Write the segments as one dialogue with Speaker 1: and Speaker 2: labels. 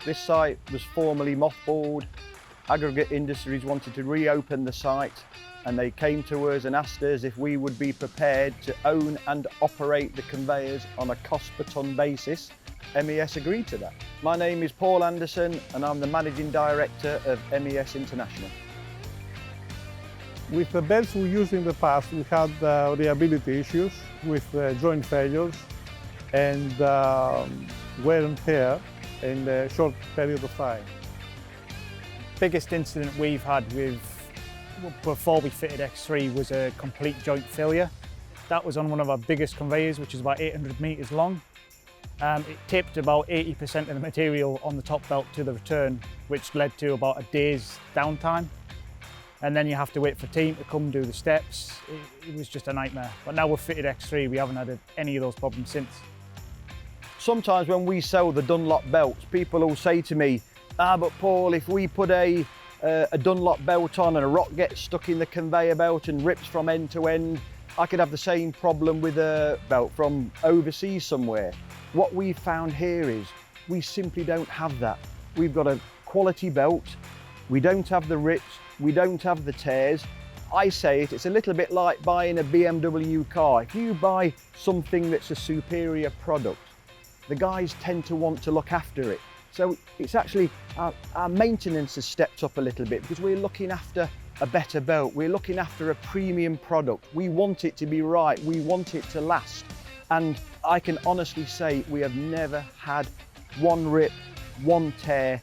Speaker 1: This site was formerly mothballed. Aggregate Industries wanted to reopen the site, and they came to us and asked us if we would be prepared to own and operate the conveyors on a cost per tonne basis. MES agreed to that. My name is Paul Anderson and I'm the Managing Director of MES International.
Speaker 2: With the belts we used in the past, we had reliability issues with joint failures and wear and tear in a short period of time.
Speaker 3: Biggest incident we've had before we fitted X3 was a complete joint failure. That was on one of our biggest conveyors, which is about 800 metres long. It tipped about 80% of the material on the top belt to the return, which led to about a day's downtime. And then you have to wait for team to come do the steps. It was just a nightmare. But now we've fitted X3, we haven't had any of those problems since.
Speaker 1: Sometimes when we sell the Dunlop belts, people will say to me, but Paul, if we put a Dunlop belt on and a rock gets stuck in the conveyor belt and rips from end to end, I could have the same problem with a belt from overseas somewhere. What we've found here is we simply don't have that. We've got a quality belt, we don't have the rips, we don't have the tears. I say it's a little bit like buying a BMW car. If you buy something that's a superior product, the guys tend to want to look after it. So it's actually, our maintenance has stepped up a little bit because we're looking after a better belt. We're looking after a premium product. We want it to be right. We want it to last. And I can honestly say we have never had one rip, one tear.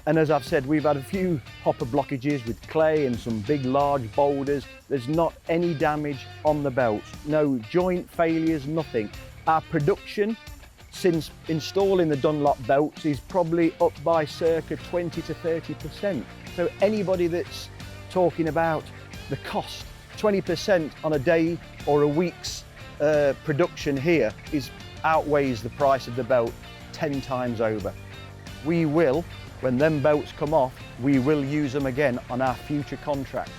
Speaker 1: And as I've said, we've had a few hopper blockages with clay and some big, large boulders. There's not any damage on the belts. No joint failures, nothing. Our production since installing the Dunlop belts is probably up by circa 20 to 30%. So anybody that's talking about the cost, 20% on a day or a week's production here outweighs the price of the belt 10 times over. We will, when them belts come off, we will use them again on our future contracts.